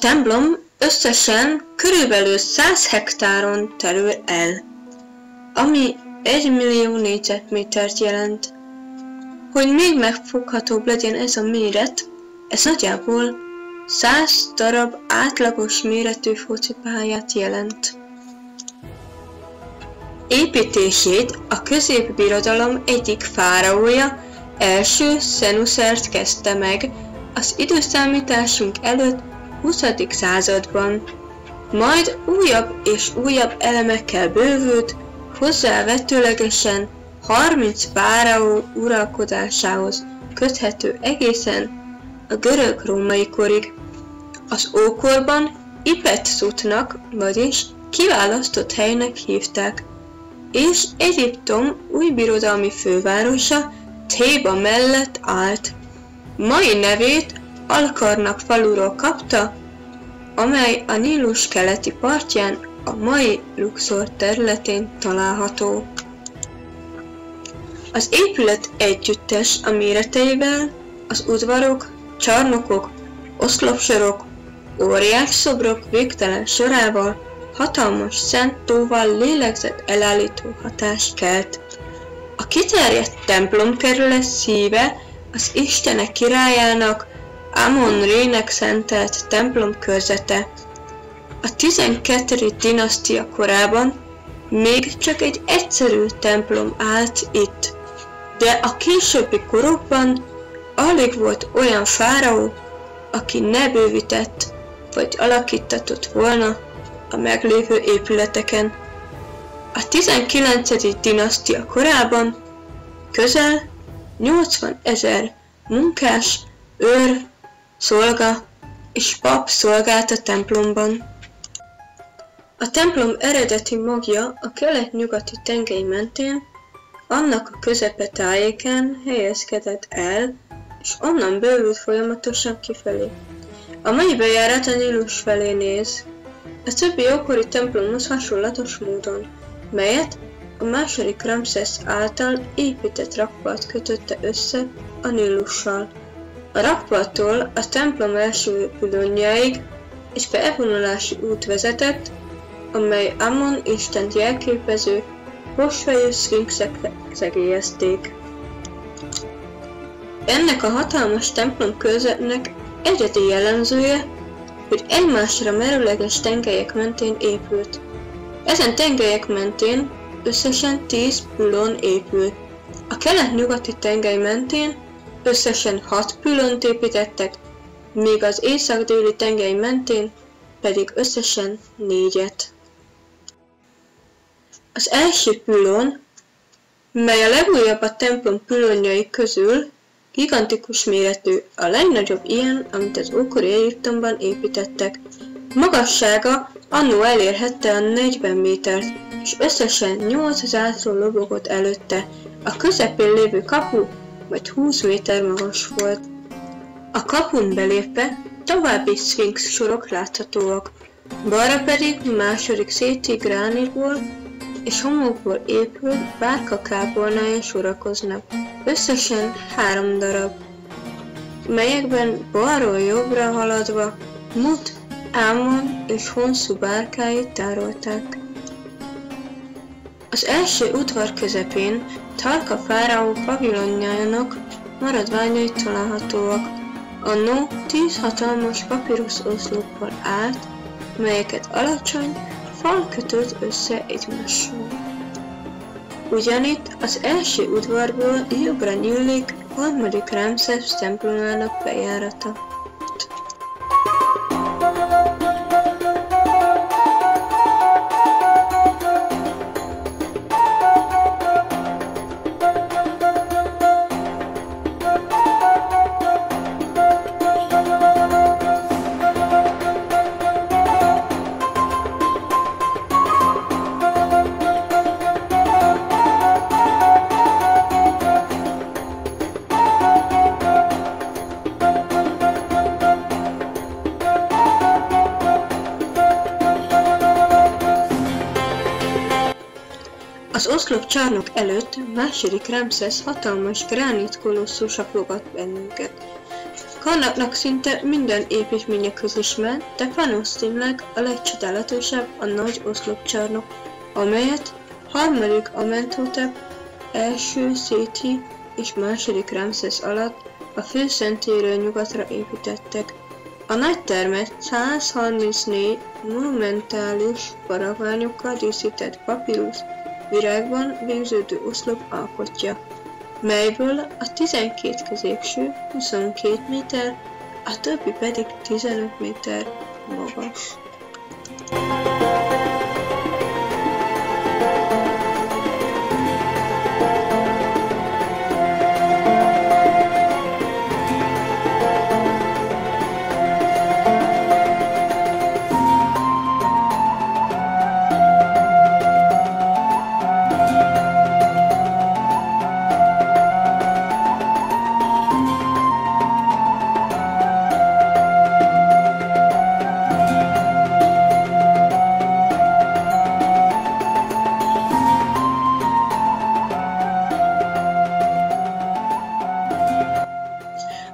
templom összesen körülbelül 100 hektáron terül el, ami 1 millió négyzetmétert jelent. Hogy még megfoghatóbb legyen ez a méret, ez nagyjából 100 darab átlagos méretű focipályát jelent. Építését a középbirodalom egyik fáraója, első Szenuszert kezdte meg az időszámításunk előtt 20. században. Majd újabb és újabb elemekkel bővült, hozzávetőlegesen 30 fáraó uralkodásához köthető egészen a görög-római korig. Az ókorban Ipet-Szutnak, vagyis kiválasztott helynek hívták, és Egyiptom új birodalmi fővárosa Théba mellett állt. Mai nevét Al-Karnak faluról kapta, amely a Nílus keleti partján a mai Luxor területén található. Az épület együttes a méreteivel, az udvarok, csarnokok, oszlopsorok, óriás szobrok végtelen sorával, hatalmas szent tóval lélegzett elállító hatást kelt. A kiterjedt templomkerület szíve az Istenek királyának, Amon-Rének szentelt templom körzete. A 12. dinasztia korában még csak egy egyszerű templom állt itt, de a későbbi korokban alig volt olyan fáraó, aki ne bővített vagy alakítatott volna a meglévő épületeken. A 19. dinasztia korában közel 80 000 munkás, őr, szolga és pap szolgált a templomban. A templom eredeti magja a kelet-nyugati tengely mentén, annak a közepe tájékán helyezkedett el, és onnan bővült folyamatosan kifelé. A mai bejárat a Nílus felé néz, a többi ókori templomhoz hasonlatos módon, melyet a második Ramszesz által épített rakpart kötötte össze a Nílussal. A rakparttól a templom első pülönjáig egy bevonulási út vezetett, amely Amon istent jelképező, vasfejű szfinxek szegélyezték. Ennek a hatalmas templomkörzetnek egyedi jellemzője, hogy egymásra merőleges tengelyek mentén épült. Ezen tengelyek mentén összesen 10 pülon épült. A kelet-nyugati tengely mentén összesen 6 pülont építettek, míg az észak-déli tengely mentén pedig összesen 4-et. Az első pülon, mely a legújabb a templom pülonjai közül, gigantikus méretű, a legnagyobb ilyen, amit az ókori Egyiptomban építettek. Magassága annó elérhette a 40 métert, és összesen 8 zászló lobogott előtte. A közepén lévő kapu majd 20 méter magas volt. A kapun belépve további szfinx sorok láthatóak, balra pedig második széti gránitból és homokból épült bárkakápolnája sorakoznak, összesen 3 darab, melyekben balról jobbra haladva Mut, Ámon és Honszú bárkáit tárolták. Az első udvar közepén Tarka fáraó pavilonjának maradványai találhatóak. Annó 10 hatalmas papírusz oszloppal állt, melyeket alacsony fal kötött össze egymással. Ugyanitt az első udvarból jobbra nyílik harmadik Ramszesz templomának bejárata. Az oszlopcsarnok előtt második Ramszesz hatalmas gránit kolosszusra fogadt bennünket. Karnaknak szinte minden építménye közismert, de valószínűleg a legcsodálatosabb a nagy oszlopcsarnok, amelyet harmadik Amenhotep első Széthi és második Ramszesz alatt a főszentélyről nyugatra építettek. A nagy termet 134 monumentális paraványokkal díszített papírusz virágban végződő oszlop alkotja, melyből a 12 középső 22 méter, a többi pedig 15 méter magas.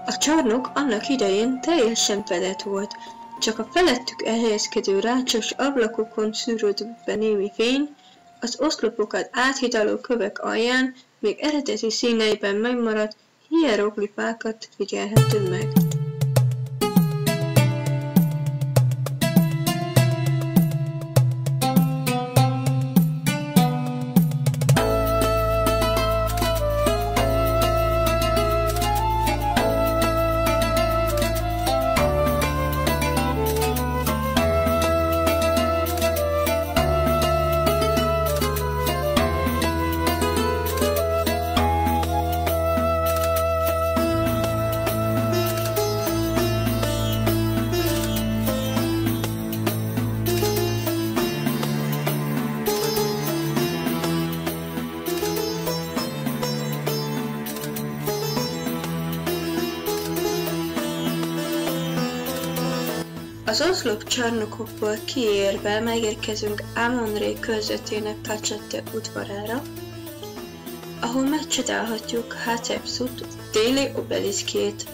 A csarnok annak idején teljesen fedett volt, csak a felettük elhelyezkedő rácsos ablakokon szűrődött be némi fény, az oszlopokat áthidaló kövek alján még eredeti színeiben megmaradt hieroglifákat figyelhető meg. Az oszlopcsarnokokból kiérve megérkezünk Amon-Ré körzetének Kacsette udvarára, ahol megcsodálhatjuk Hatshepsut déli obeliszkjét,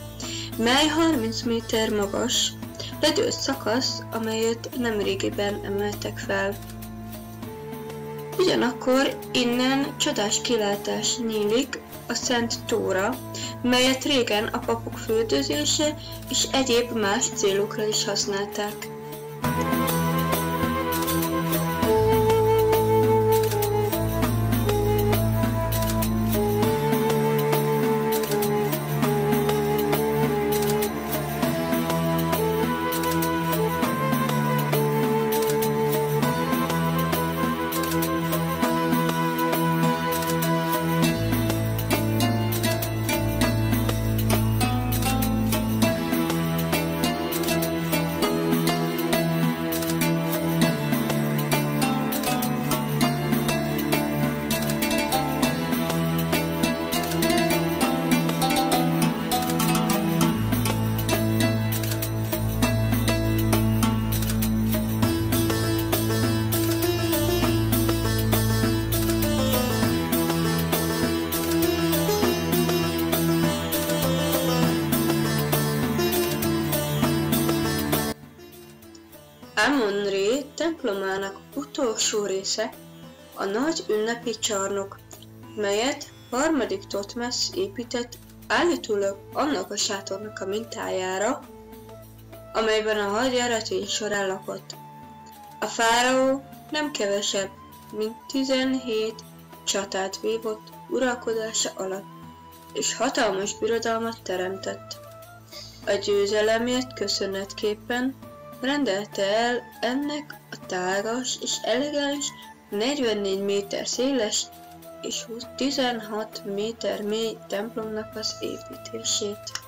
mely 30 méter magas, ledőlt szakasz, amelyet nemrégiben emeltek fel. Ugyanakkor innen csodás kilátás nyílik a Szent Tóra, melyet régen a papok fürdőzése és egyéb más célokra is használták. Amon-Ré templomának utolsó része a nagy ünnepi csarnok, melyet harmadik Thotmesz épített állítólag annak a sátornak a mintájára, amelyben a hadjáratai során lakott. A fáraó nem kevesebb, mint 17 csatát vívott uralkodása alatt, és hatalmas birodalmat teremtett. A győzelemért köszönetképpen rendelte el ennek a tágas és elegáns, 44 méter széles és 16 méter mély templomnak az építését.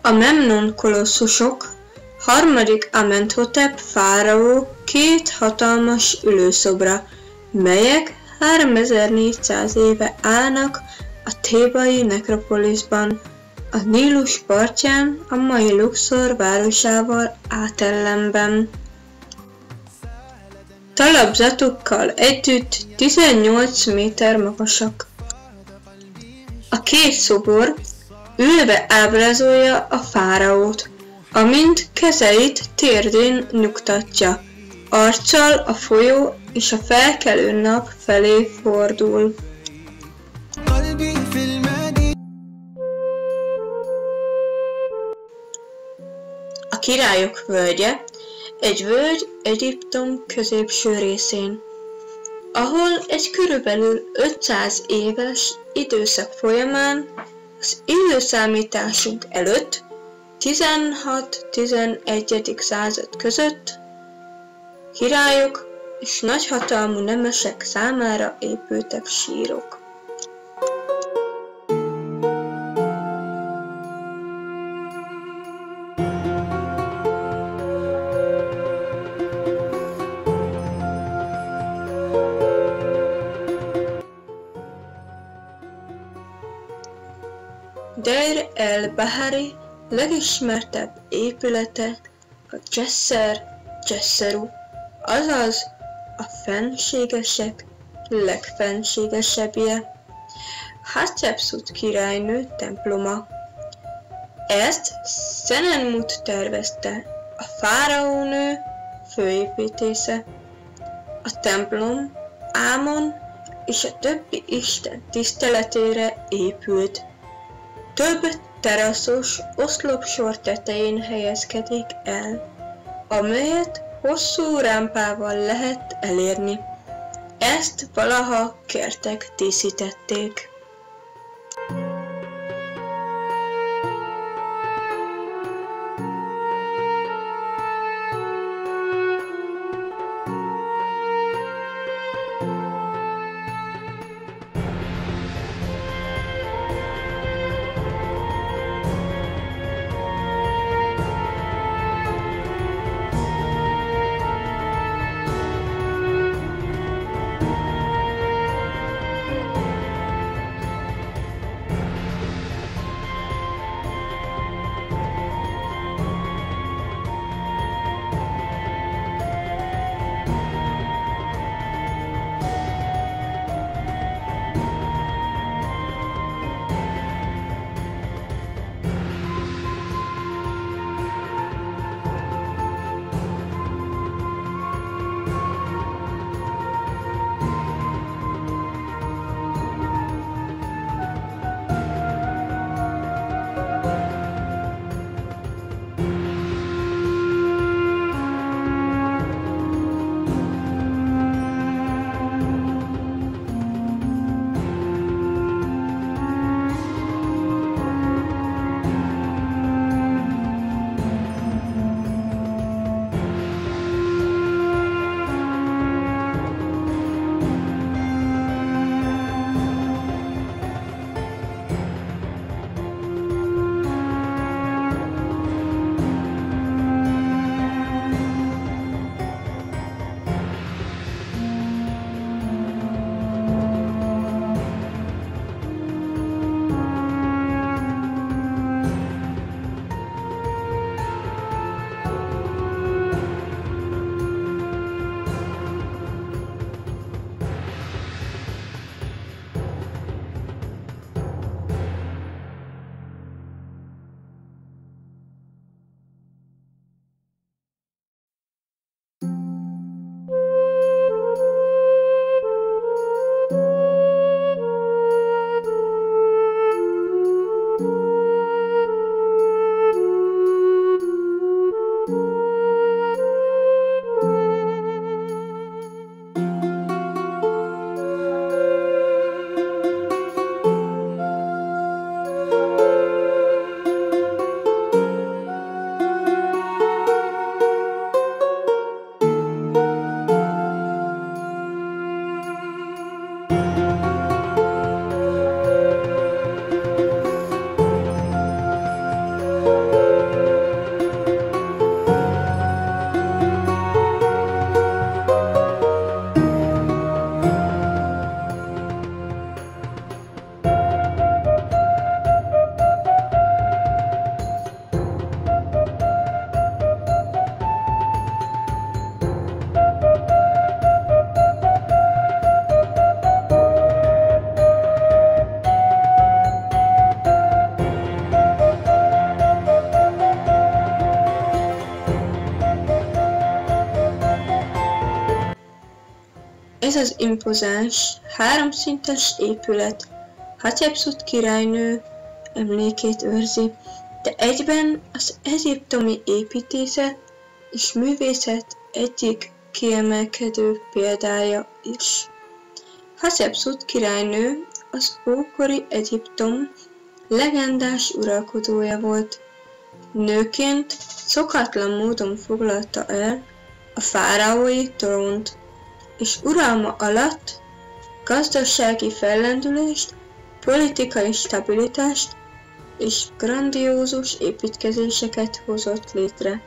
a Memnon kolosszusok, harmadik Amenhotep fáraó 2 hatalmas ülőszobra, melyek 3400 éve állnak a thébai nekropoliszban, a Nílus partján, a mai Luxor városával átellenben. Talapzatukkal együtt 18 méter magasak. A 2 szobor ülve ábrázolja a fáraót, amint kezeit térdén nyugtatja, arccal a folyó és a felkelő nap felé fordul. A Királyok völgye egy völgy Egyiptom középső részén, ahol egy körülbelül 500 éves időszak folyamán az időszámításunk előtt 16-11. század között királyok és nagyhatalmú nemesek számára épültek sírok. Deir el-Bahari legismertebb épülete a Djesser-Djesseru, azaz a fenségesek legfenségesebbje, Hatshepsut királynő temploma. Ezt Szenenmut tervezte, a fáraónő főépítésze. A templom Ámon és a többi isten tiszteletére épült. Több teraszos oszlopsor tetején helyezkedik el, amelyet hosszú rámpával lehet elérni. Ezt valaha kertek díszítették. Ez az impozáns, háromszintes épület Hatshepsut királynő emlékét őrzi, de egyben az egyiptomi építészet és művészet egyik kiemelkedő példája is. Hatshepsut királynő az ókori Egyiptom legendás uralkodója volt. Nőként szokatlan módon foglalta el a fáraói trónt, és uralma alatt gazdasági fellendülést, politikai stabilitást és grandiózus építkezéseket hozott létre.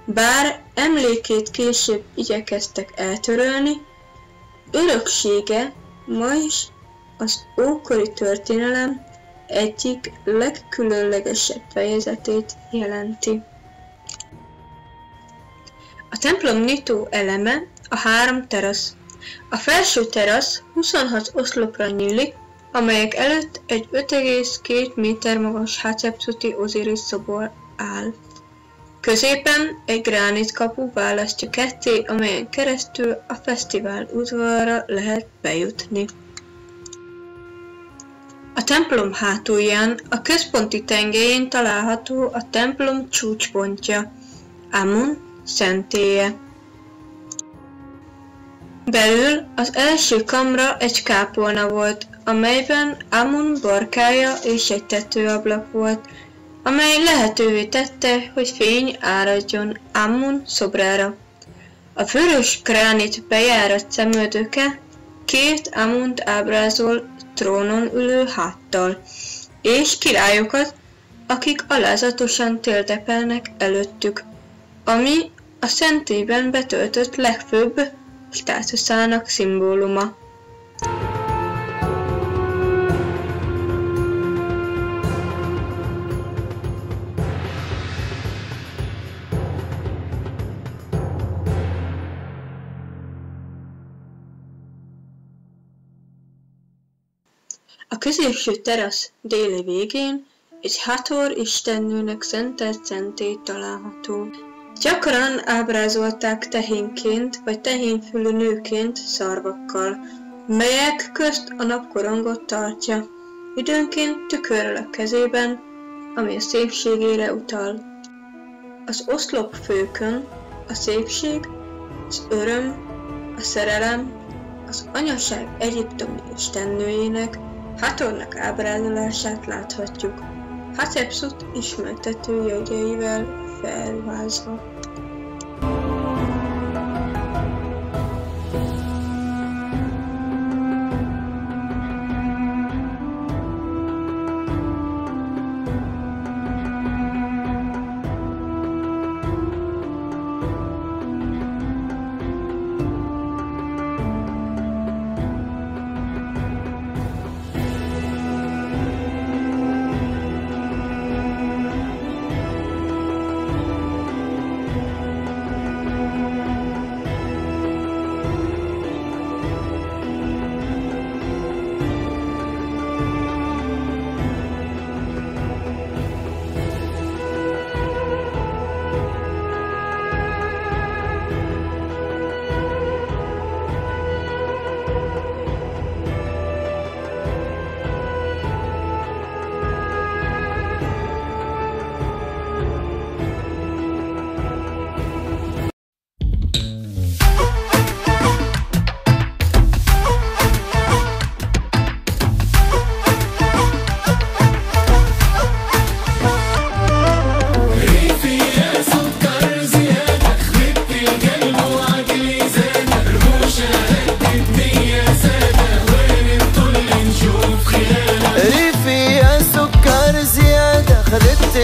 Bár emlékét később igyekeztek eltörölni, öröksége ma is az ókori történelem egyik legkülönlegesebb fejezetét jelenti. A templom nyitó eleme a 3 terasz. A felső terasz 26 oszlopra nyílik, amelyek előtt egy 5,2 méter magas Hatshepsuti Osiris szobor áll. Középen egy gránitkapu választja ketté, amelyen keresztül a fesztivál udvarra lehet bejutni. A templom hátulján, a központi tengelyén található a templom csúcspontja, Amun szentélye. Belül az első kamra egy kápolna volt, amelyben Amun barkája és egy tetőablak volt, amely lehetővé tette, hogy fény áradjon Amun szobrára. A vörös gránit bejárat szemöldöke 2 Amunt ábrázol trónon ülő háttal, és királyokat, akik alázatosan térdepelnek előttük, ami a szentélyben betöltött legfőbb státuszának szimbóluma. A középső terasz déli végén egy Hathor istennőnek szentelt szentély található. Gyakran ábrázolták tehénként vagy tehénfülű nőként szarvakkal, melyek közt a napkorongot tartja, időnként tükörrel a kezében, ami a szépségére utal. Az oszlopfőkön a szépség, az öröm, a szerelem, az anyaság egyiptomi istennőjének, Hathornak ábrázolását láthatjuk, Hatshepsut ismertető jegyeivel felvázva.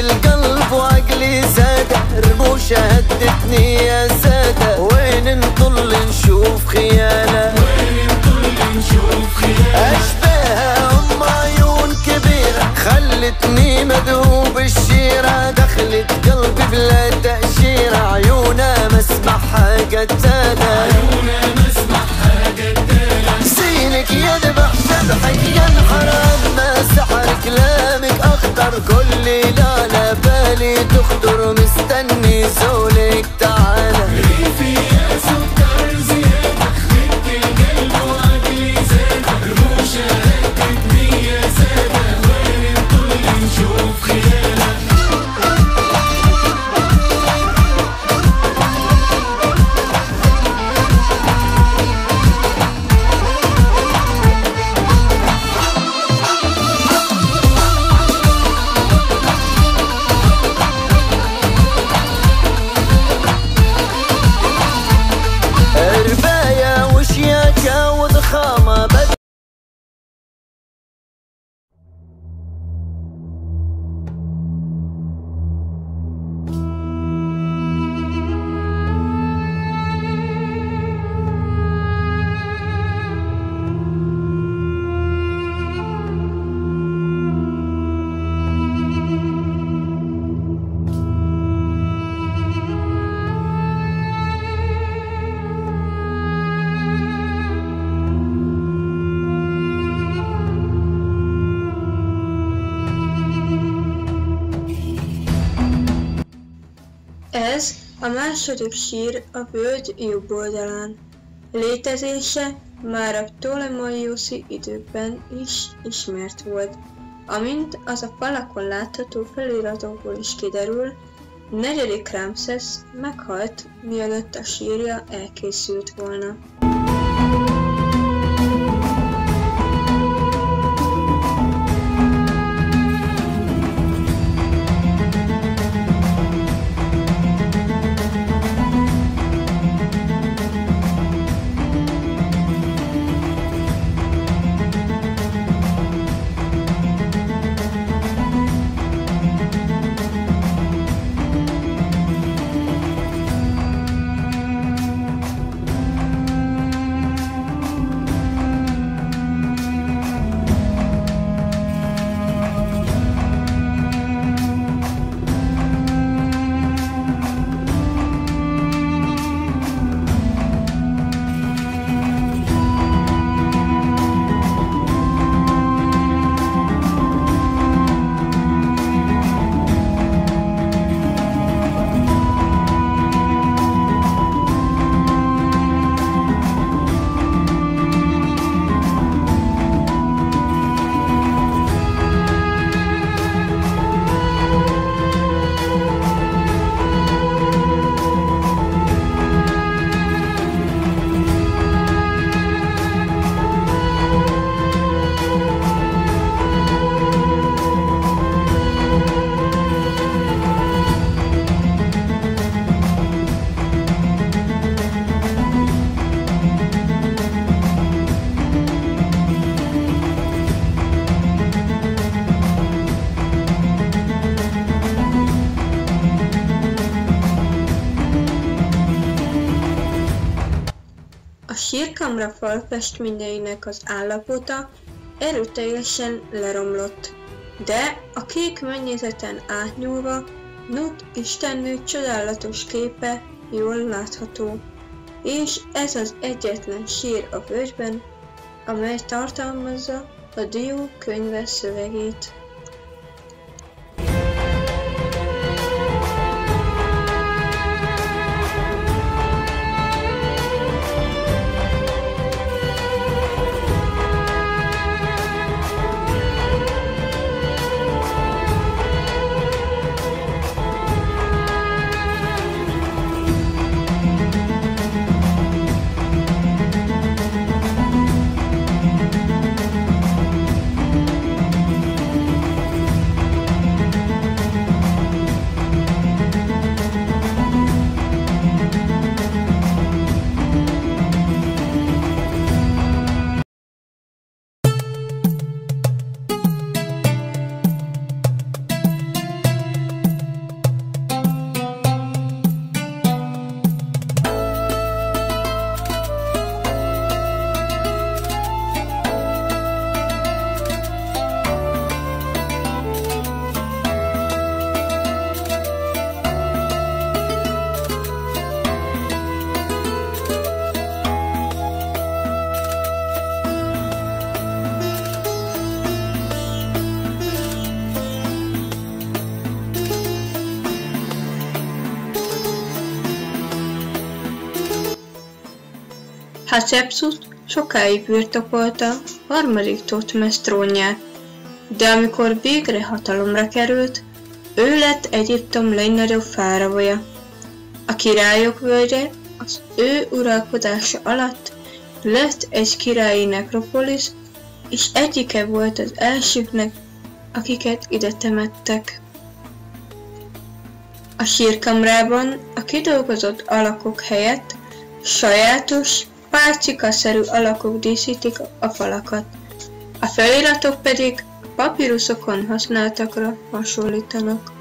القلب وعقلي زاد رموش هدتني يا سادة وين نطل نشوف خيالة أشبهها أم عيون كبيرة خلتني مذوب الشيرة دخلت قلبي بلا تأشيرة عيونها مسمعها قتالة زينك يذبح شبحك ينحرم ما سحر كلامك أخضر كل لا لا بالي تخطر مستني زولك تعالى ريفي يا سكر زيادة خدت Ez a második sír a völgy jobb oldalán. Létezése már a ptolemaioszi időkben is ismert volt. Amint az a falakon látható feliratokból is kiderül, 4. Ramszesz meghalt, mielőtt a sírja elkészült volna. A sírkamra falfestményeinek az állapota erőteljesen leromlott, de a kék mennyezeten átnyúlva Nut istennő csodálatos képe jól látható, és ez az egyetlen sír a völgyben, amely tartalmazza a dió könyve szövegét. Hatshepsut sokáig birtokolta harmadik Thotmesz trónját, de amikor végre hatalomra került, ő lett Egyiptom legnagyobb fáraója. A királyok völgye az ő uralkodása alatt lett egy királyi nekropolisz, és egyike volt az elsőknek, akiket ide temettek. A sírkamrában a kidolgozott alakok helyett sajátos, pálcikaszerű alakok díszítik a falakat, a feliratok pedig a papíruszokon használtakra hasonlítanak.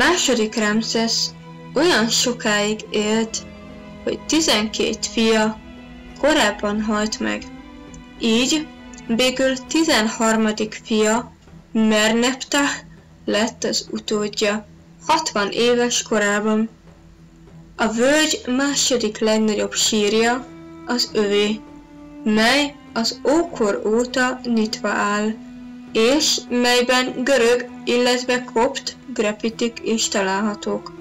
II. Ramszesz olyan sokáig élt, hogy 12 fia korábban halt meg. Így végül 13. fia, Merneptah lett az utódja 60 éves korában. A völgy második legnagyobb sírja az övé, mely az ókor óta nyitva áll, és melyben görög, illetve kopt grafitik is találhatók.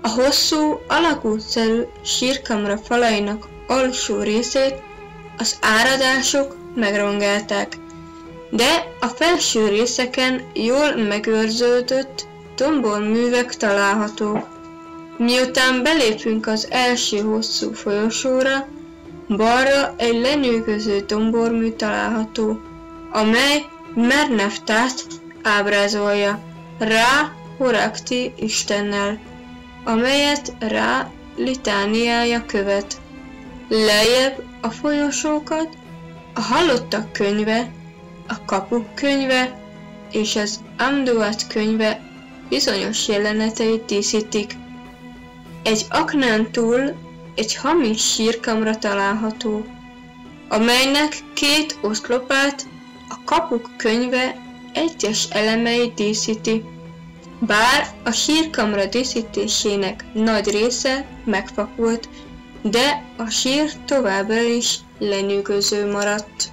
A hosszú, alagútszerű sírkamra falainak alsó részét az áradások megrongálták, de a felső részeken jól megőrződött domborművek találhatók. Miután belépünk az első hosszú folyosóra, balra egy lenyűgöző dombormű található, amely Merneptaht ábrázolja Rá Horakti istennel, amelyet Rá litániája követ. Lejjebb a folyosókat a halottak könyve, a kapuk könyve és az Amduat könyve bizonyos jeleneteit díszítik. Egy aknán túl egy hamis sírkamra található, amelynek két oszlopát a kapuk könyve egyes elemei díszíti. Bár a sírkamra díszítésének nagy része megfakult, de a sír továbbra is lenyűgöző maradt.